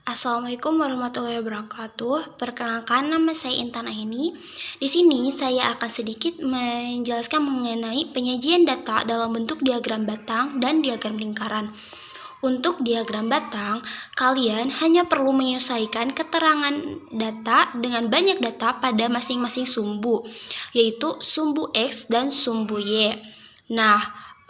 Assalamualaikum warahmatullahi wabarakatuh. Perkenalkan, nama saya Intan Aini. Di sini saya akan sedikit menjelaskan mengenai penyajian data dalam bentuk diagram batang dan diagram lingkaran. Untuk diagram batang, kalian hanya perlu menyesuaikan keterangan data dengan banyak data pada masing-masing sumbu, yaitu sumbu X dan sumbu Y. Nah,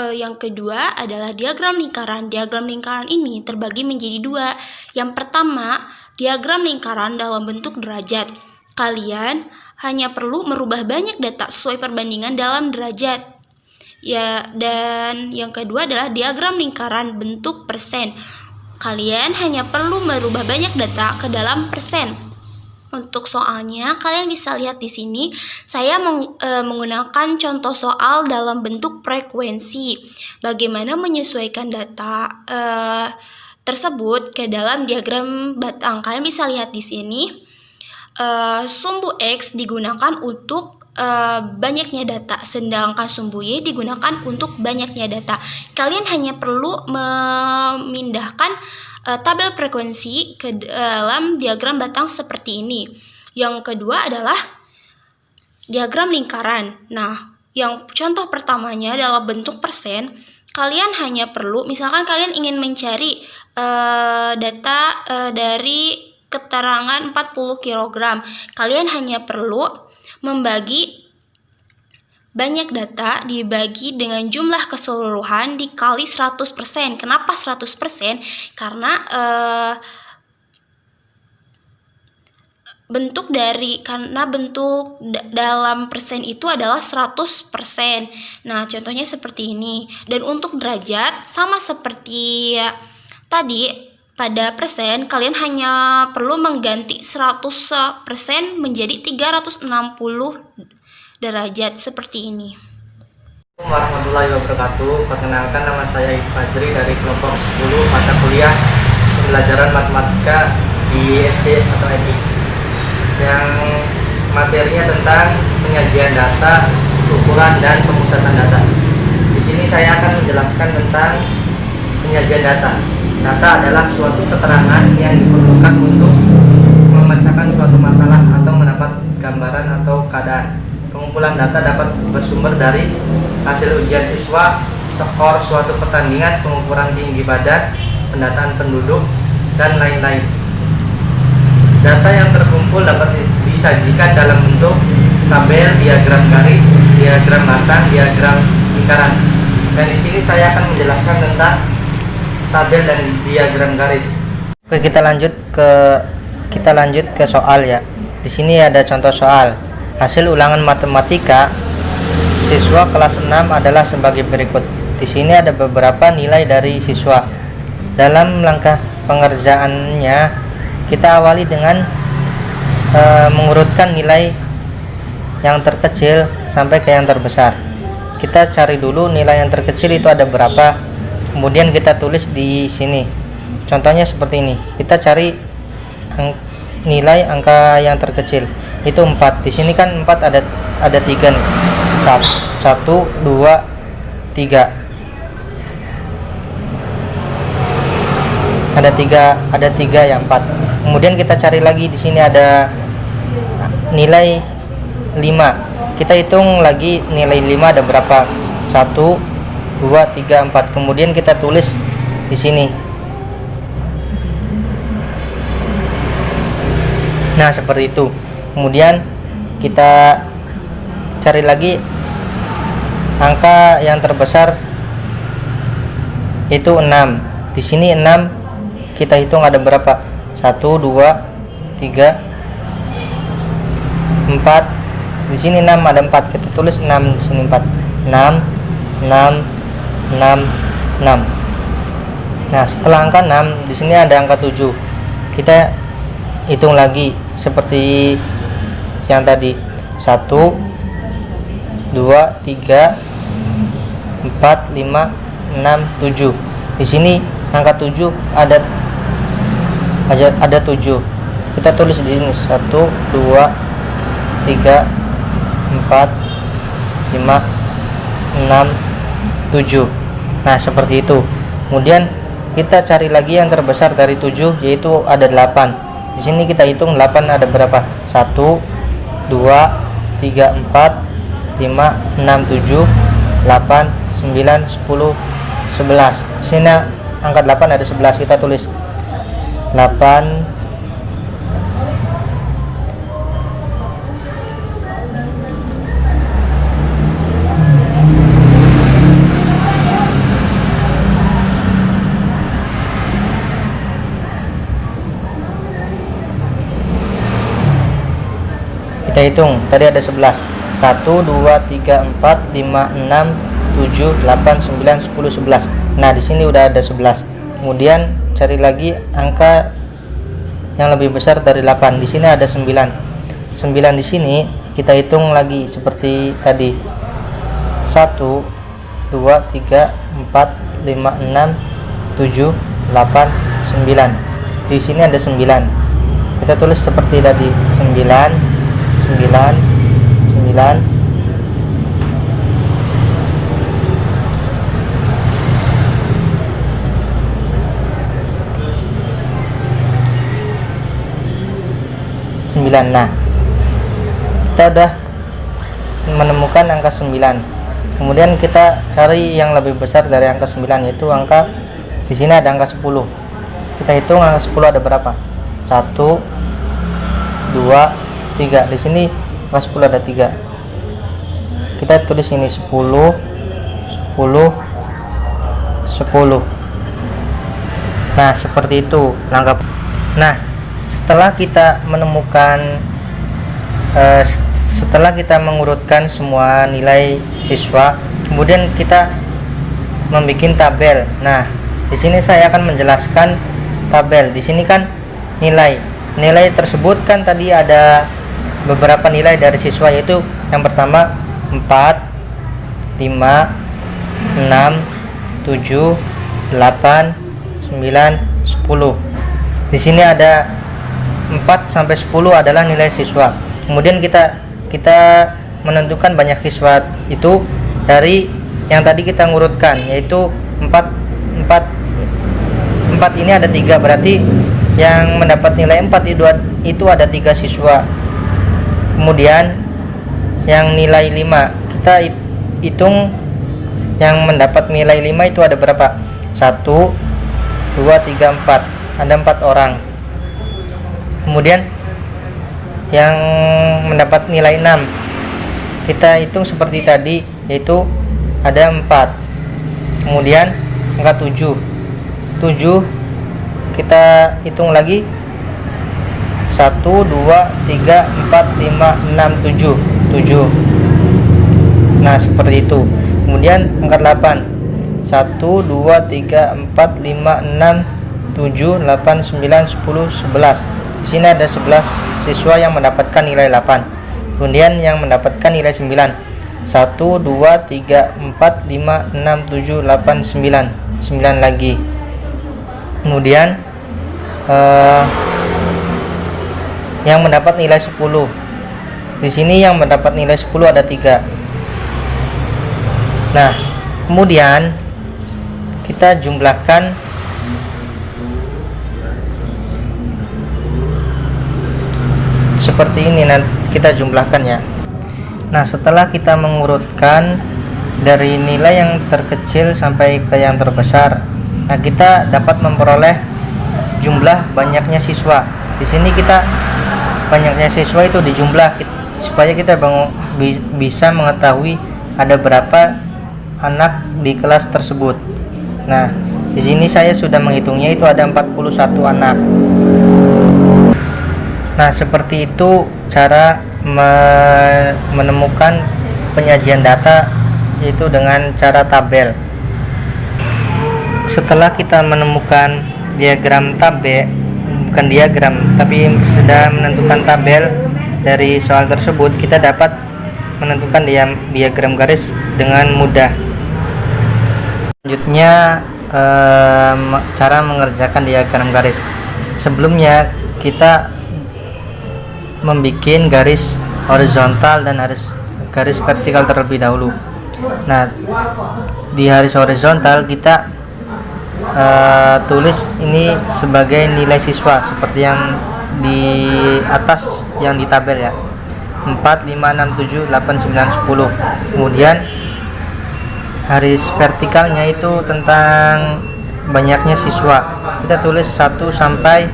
yang kedua adalah diagram lingkaran. Diagram lingkaran ini terbagi menjadi dua. Yang pertama, diagram lingkaran dalam bentuk derajat. Kalian hanya perlu merubah banyak data sesuai perbandingan dalam derajat. Ya, dan yang kedua adalah diagram lingkaran bentuk persen. Kalian hanya perlu merubah banyak data ke dalam persen. Untuk soalnya, kalian bisa lihat di sini, saya menggunakan contoh soal dalam bentuk frekuensi. Bagaimana menyesuaikan data tersebut ke dalam diagram batang. Kalian bisa lihat di sini, sumbu X digunakan untuk banyaknya data, sedangkan sumbu Y digunakan untuk banyaknya data. Kalian hanya perlu memindahkan tabel frekuensi ke dalam diagram batang seperti ini. Yang kedua adalah diagram lingkaran. Nah, yang contoh pertamanya dalam bentuk persen, kalian hanya perlu, misalkan kalian ingin mencari data dari keterangan 40 kg, kalian hanya perlu membagi banyak data dibagi dengan jumlah keseluruhan dikali 100%. Kenapa 100%? Karena bentuk dalam persen itu adalah 100%. Nah, contohnya seperti ini. Dan untuk derajat sama seperti tadi. Pada persen, kalian hanya perlu mengganti 100% menjadi 360 derajat seperti ini. Assalamualaikum warahmatullahi wabarakatuh. Perkenalkan, nama saya Ibnu Fajri dari kelompok 10 mata kuliah pembelajaran matematika di SD atau MI. Yang materinya tentang penyajian data, ukuran dan pemusatan data. Di sini saya akan menjelaskan tentang penyajian data. Data adalah suatu keterangan yang diperlukan untuk memecahkan suatu masalah atau mendapat gambaran atau keadaan. Pengumpulan data dapat bersumber dari hasil ujian siswa, skor suatu pertandingan, pengukuran tinggi badan, pendataan penduduk, dan lain-lain. Data yang terkumpul dapat disajikan dalam bentuk tabel, diagram garis, diagram batang, diagram lingkaran. Dan di sini saya akan menjelaskan tentang tabel dan diagram garis. Oke, kita lanjut ke soal ya. Di sini ada contoh soal. Hasil ulangan matematika siswa kelas 6 adalah sebagai berikut. Di sini ada beberapa nilai dari siswa. Dalam langkah pengerjaannya, kita awali dengan mengurutkan nilai yang terkecil sampai ke yang terbesar. Kita cari dulu nilai yang terkecil itu ada berapa. Kemudian kita tulis di sini. Contohnya seperti ini. Kita cari nilai angka yang terkecil. Itu 4. Di sini kan 4 ada 3 nih. 1 2 3. Ada 3 yang 4. Kemudian kita cari lagi, di sini ada nilai 5. Kita hitung lagi nilai 5 ada berapa. 1 2 3 4. Kemudian kita tulis di sini. Nah, seperti itu. Kemudian kita cari lagi angka yang terbesar itu 6. Di sini 6 kita hitung ada berapa? 1 2 3 4. Di sini 6 ada 4. Kita tulis 6 di sini 4. 6 6 6 6. Nah, setelah angka 6 di sini ada angka 7. Kita hitung lagi seperti yang tadi. 1 2 3 4 5 6 7. Di sini angka 7 ada 7. Kita tulis di sini 1 2 3 4 5 6 7. Nah, seperti itu. Kemudian kita cari lagi yang terbesar dari 7, yaitu ada 8. Di sini kita hitung 8 ada berapa? 1 2 3 4 5 6 7 8 9 10 11. Di sini angka 8 ada 11, kita tulis 8 kita hitung tadi ada 11. 1 2 3 4 5 6 7 8 9 10 11. Nah, di sini udah ada 11. Kemudian cari lagi angka yang lebih besar dari 8. Di sini ada 9. 9 di sini kita hitung lagi seperti tadi. 1 2 3 4 5 6 7 8 9. Di sini ada 9. Kita tulis seperti tadi. 9 9 9 9. Nah, kita udah menemukan angka 9. Kemudian kita cari yang lebih besar dari angka 9, yaitu angka di sini ada angka 10. Kita hitung angka 10 ada berapa? 1 2 3. Di sini angka 10 ada 3. Kita tulis ini 10 10 10. Nah, seperti itu langkah. Nah, setelah kita menemukan setelah kita mengurutkan semua nilai siswa, kemudian kita membuat tabel. Nah, di sini saya akan menjelaskan tabel. Di sini kan nilai tersebut kan tadi ada beberapa nilai dari siswa, yaitu yang pertama 4 5 6 7 8 9 10. Di sini ada 4 sampai 10 adalah nilai siswa. Kemudian kita menentukan banyak siswa itu dari yang tadi kita ngurutkan, yaitu 4 ini ada 3, berarti yang mendapat nilai 4 itu ada 3 siswa. Kemudian yang nilai 5 kita hitung, yang mendapat nilai 5 itu ada berapa? 1 2 3 4, ada 4 orang. Kemudian yang mendapat nilai 6 kita hitung seperti tadi, yaitu ada 4. Kemudian angka 7 kita hitung lagi 1 2 3 4 5 6 7. Nah, seperti itu. Kemudian angka 8 1 2 3 4 5 6 7 8 9 10 11. Di sini ada 11 siswa yang mendapatkan nilai 8. Kemudian yang mendapatkan nilai 9 1 2 3 4 5 6 7 8 9 lagi. Kemudian yang mendapat nilai 10. Di sini yang mendapat nilai 10 ada 3. Nah, kemudian kita jumlahkan seperti ini. Nanti kita jumlahkan ya. Nah, setelah kita mengurutkan dari nilai yang terkecil sampai ke yang terbesar, nah kita dapat memperoleh jumlah banyaknya siswa. Di sini kita banyaknya siswa itu dijumlah supaya kita bisa mengetahui ada berapa anak di kelas tersebut. Nah, di sini saya sudah menghitungnya, itu ada 41 anak. Nah, seperti itu cara menemukan penyajian data, yaitu dengan cara tabel. Setelah kita menemukan diagram tabel, bukan diagram tapi sudah menentukan tabel dari soal tersebut, kita dapat menentukan diagram garis dengan mudah. Selanjutnya cara mengerjakan diagram garis. Sebelumnya kita membuat garis horizontal dan garis vertikal terlebih dahulu. Nah, di garis horizontal kita tulis ini sebagai nilai siswa seperti yang di atas yang di tabel ya. 4, 5, 6, 7, 8, 9, 10. Kemudian garis vertikalnya itu tentang banyaknya siswa. Kita tulis 1 sampai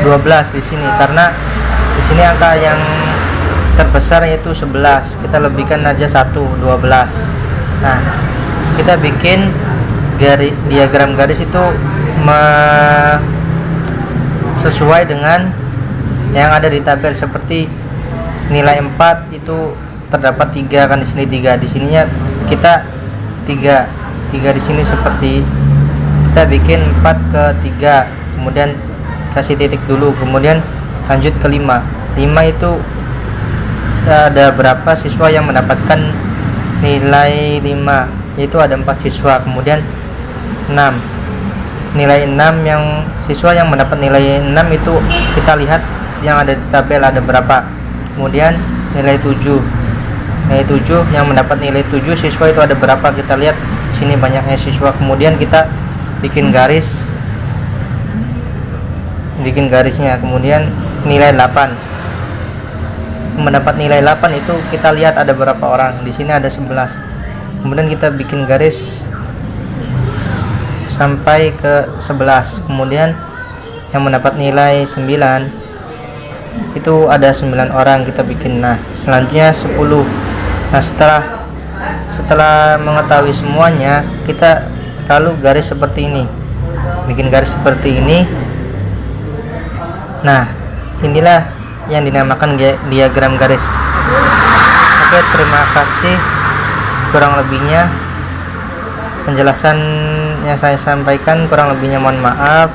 12 di sini, karena di sini angka yang terbesar yaitu 11. Kita lebihkan aja 1, 12. Nah, kita bikin diagram garis itu sesuai dengan yang ada di tabel. Seperti nilai 4 itu terdapat 3 kan, di sini 3, di sininya kita 3 di sini. Seperti kita bikin 4 ke 3, kemudian kasih titik dulu, kemudian lanjut ke 5 itu ada berapa siswa yang mendapatkan nilai 5, yaitu ada 4 siswa. Kemudian 6, nilai 6 yang siswa yang mendapat nilai 6 itu kita lihat yang ada di tabel ada berapa. Kemudian nilai 7 yang mendapat nilai 7 siswa itu ada berapa, kita lihat sini banyaknya siswa. Kemudian kita bikin garisnya. Kemudian nilai 8 mendapat nilai 8 itu kita lihat ada berapa orang, di sini ada 11. Kemudian kita bikin garis sampai ke 11. Kemudian yang mendapat nilai 9 itu ada 9 orang, kita bikin. Nah, selanjutnya 10. Nah, setelah mengetahui semuanya, kita lalu garis seperti ini, bikin garis seperti ini. Nah, inilah yang dinamakan diagram garis. Oke, terima kasih. Kurang lebihnya penjelasan yang saya sampaikan, kurang lebihnya mohon maaf.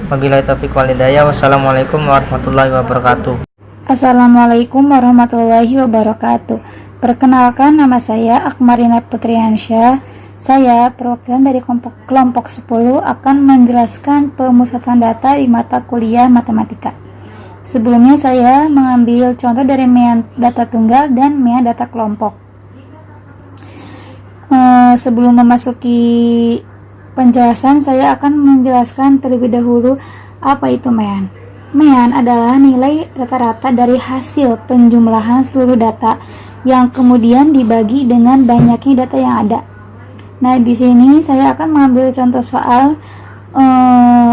Wabillahi taufiq wal hidayah. Wassalamualaikum warahmatullahi wabarakatuh. Assalamualaikum warahmatullahi wabarakatuh. Perkenalkan, nama saya Akmarina Putriansyah. Saya perwakilan dari kelompok 10 akan menjelaskan pemusatan data di mata kuliah matematika. Sebelumnya saya mengambil contoh dari mean data tunggal dan mean data kelompok. Sebelum memasuki penjelasan, saya akan menjelaskan terlebih dahulu apa itu mean. Mean adalah nilai rata-rata dari hasil penjumlahan seluruh data yang kemudian dibagi dengan banyaknya data yang ada. Nah, di sini saya akan mengambil contoh soal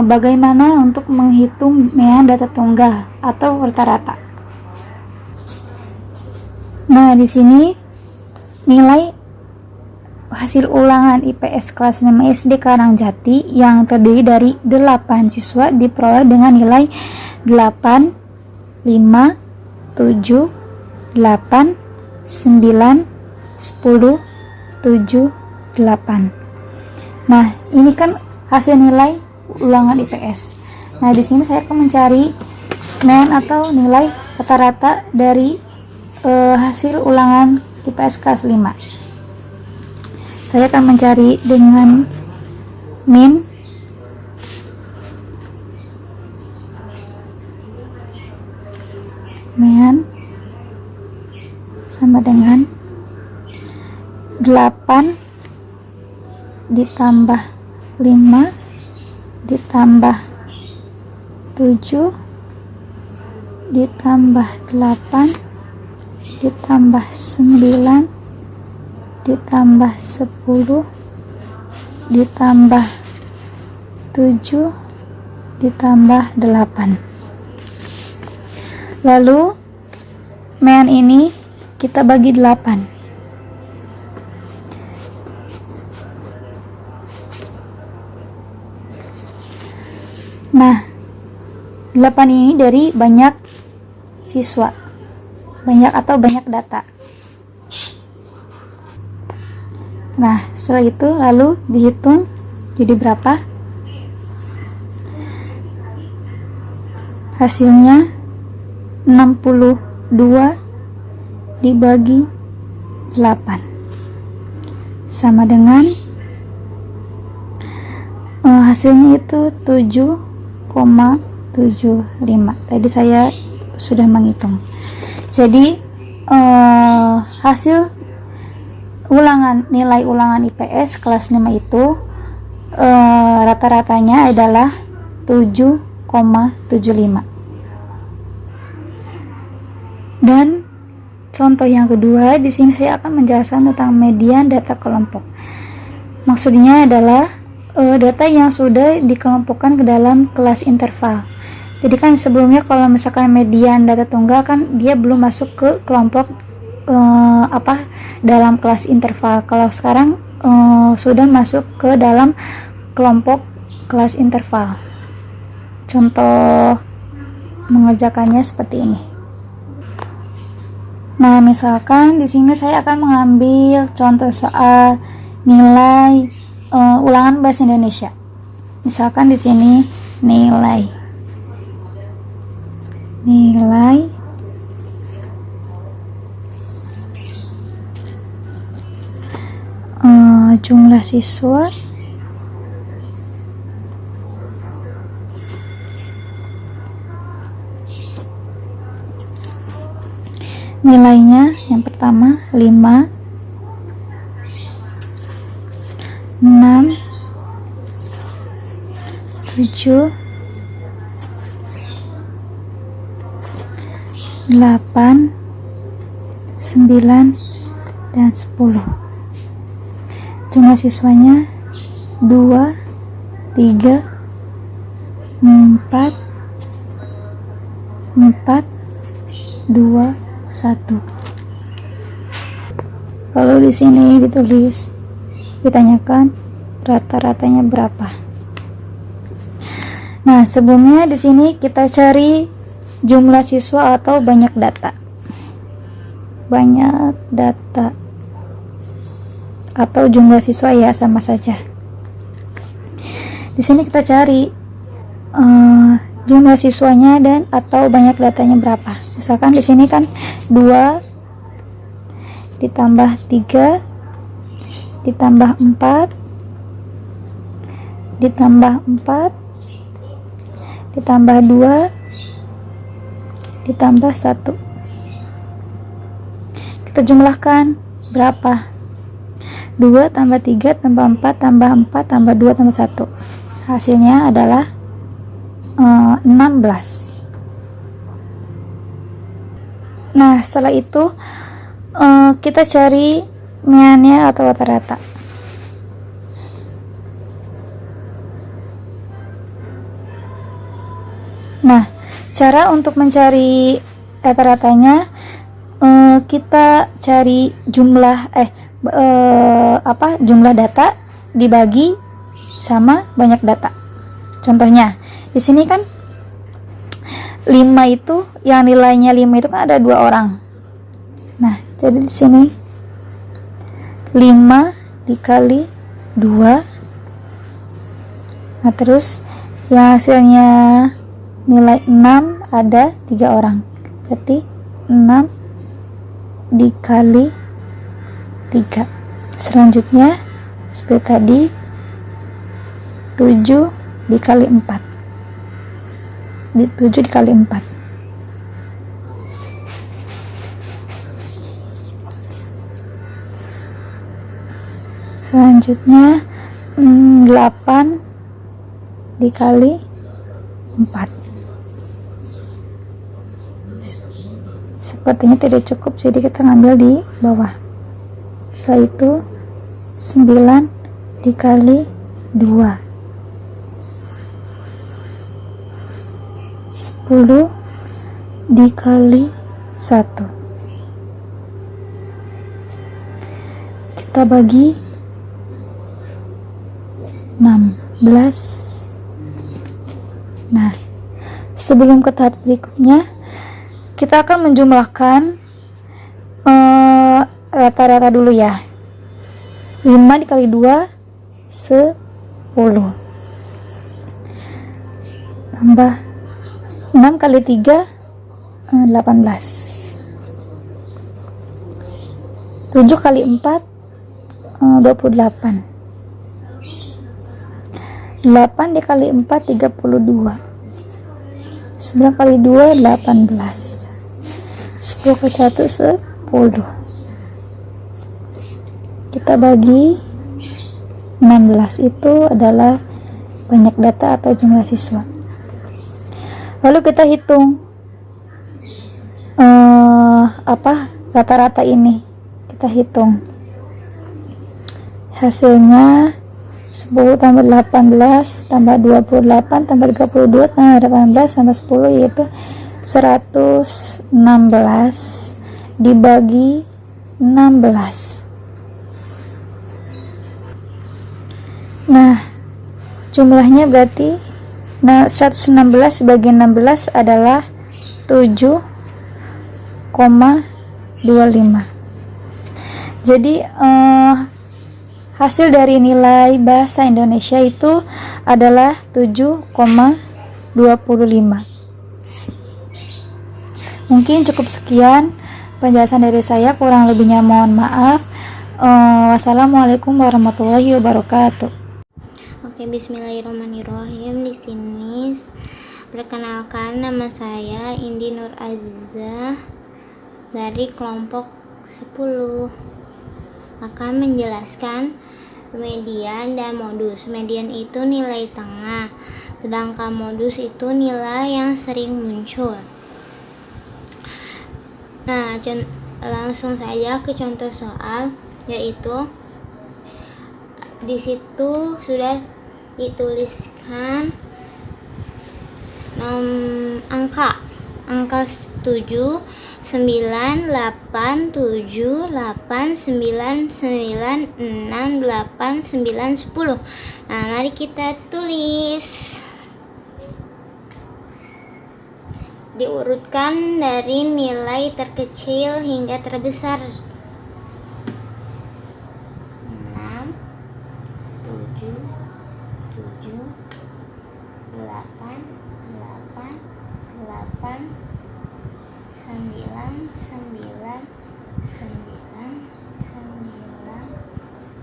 bagaimana untuk menghitung mean data tunggal atau rata-rata. Nah, di sini nilai hasil ulangan IPS kelas 5 SD Karangjati yang terdiri dari 8 siswa diperoleh dengan nilai 8, 5, 7, 8, 9, 10, 7, 8. Nah, ini kan hasil nilai ulangan IPS. Nah, di sini saya akan mencari mean atau nilai rata-rata dari hasil ulangan IPS kelas 5. Saya akan mencari dengan min mean sama dengan 8 ditambah 5 ditambah 7 ditambah 8 ditambah 9 ditambah 10 ditambah 7 ditambah 8. Lalu mean ini kita bagi 8. Nah, 8 ini dari banyak siswa, banyak atau banyak data. Nah, setelah itu lalu dihitung jadi berapa? Hasilnya 62 dibagi 8 sama dengan hasilnya itu 7,75. Tadi saya sudah menghitung. Jadi hasil nilai ulangan IPS kelas 5 itu rata-ratanya adalah 7,75. Dan contoh yang kedua, di sini saya akan menjelaskan tentang median data kelompok. Maksudnya adalah data yang sudah dikelompokkan ke dalam kelas interval. Jadi kan sebelumnya kalau misalkan median data tunggal kan dia belum masuk ke kelompok dalam kelas interval. Kalau sekarang sudah masuk ke dalam kelompok kelas interval. Contoh mengerjakannya seperti ini. Nah, misalkan di sini saya akan mengambil contoh soal nilai ulangan bahasa Indonesia. Misalkan di sini nilai jumlah siswa nilainya yang pertama 5, 6, 7, 8, 9, dan 10. Jumlah siswanya 2, 3, 4, 2, 1. Lalu di sini ditanyakan rata-ratanya berapa. Nah, sebelumnya di sini kita cari jumlah siswa atau banyak data. Banyak data atau jumlah siswa ya sama saja. Di sini kita cari jumlah siswanya dan atau banyak datanya berapa. Misalkan di sini kan 2 ditambah 3 ditambah 4 ditambah 4 ditambah 2 ditambah 1. Kita jumlahkan berapa? 2 tambah 3 tambah 4 tambah 4 tambah 2 tambah 1. Hasilnya adalah 16. Nah, setelah itu kita cari mediannya atau rata-rata. Nah, cara untuk mencari rata-ratanya kita cari jumlah jumlah data dibagi sama banyak data. Contohnya, di sini kan 5 itu yang nilainya 5 itu kan ada 2 orang. Nah, jadi di sini 5 dikali 2. Nah, terus yang hasilnya nilai 6 ada 3 orang. Berarti 6 dikali 3. Selanjutnya seperti tadi 7 dikali 4. 7 dikali 4. Selanjutnya 8 dikali 4. Sepertinya tidak cukup, jadi kita ngambil di bawah. Setelah itu 9 dikali 2. 10 dikali 1. Kita bagi 16. Nah, sebelum ke tahap berikutnya, kita akan menjumlahkan rata-rata dulu ya. 5 dikali 2 10. Tambah 6 kali 3 18. 7 kali 4 28. 8 dikali 4 32. 9 kali 2 18. 10 kali 1 10. kita bagi 16, itu adalah banyak data atau jumlah siswa. Lalu kita hitung rata-rata ini. Kita hitung hasilnya 10 tambah 18 tambah 28 tambah 32 tambah 18 tambah 10, yaitu 116 dibagi 16. Nah, jumlahnya berarti 116 bagi 16 adalah 7,25. Jadi hasil dari nilai bahasa Indonesia itu adalah 7,25. Mungkin cukup sekian penjelasan dari saya, kurang lebihnya mohon maaf. Wassalamualaikum warahmatullahi wabarakatuh. Oke, bismillahirrahmanirrahim. Di sini perkenalkan, nama saya Indi Nur Azizah dari kelompok 10, akan menjelaskan median dan modus. Median itu nilai tengah, sedangkan modus itu nilai yang sering muncul. Nah, langsung saja ke contoh soal, yaitu di situ sudah dituliskan angka 7, 9, 8, 7, 8, 9, 9, 6, 8, 9, 10. Nah, mari kita tulis. Diurutkan dari nilai terkecil hingga terbesar. 6, 7, 8, 8, 8, 9, 9, 9,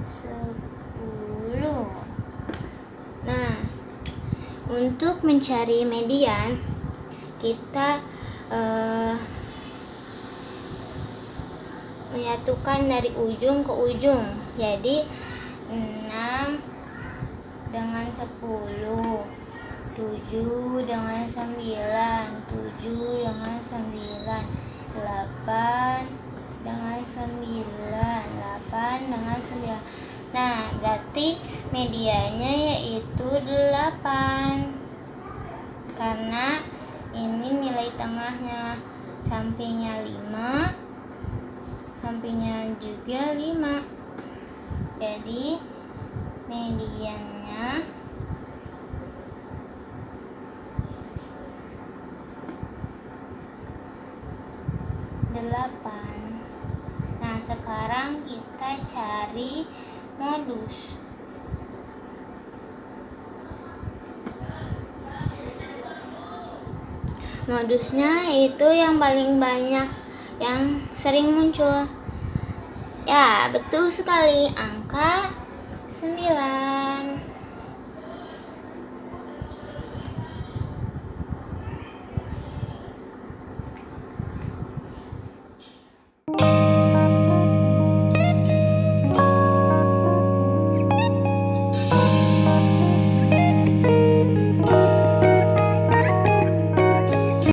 10. Nah, untuk mencari median, kita menyatukan dari ujung ke ujung. Jadi 6 dengan 10, 7 dengan 9, 7 dengan 9, 8 dengan 9, 8 dengan 9. Nah, berarti medianya yaitu 8, karena ini nilai tengahnya, sampingnya 5, sampingnya juga 5. Jadi mediannya 8. Nah, sekarang kita cari modus. Modusnya itu yang paling banyak, yang sering muncul. Ya, betul sekali, angka 9.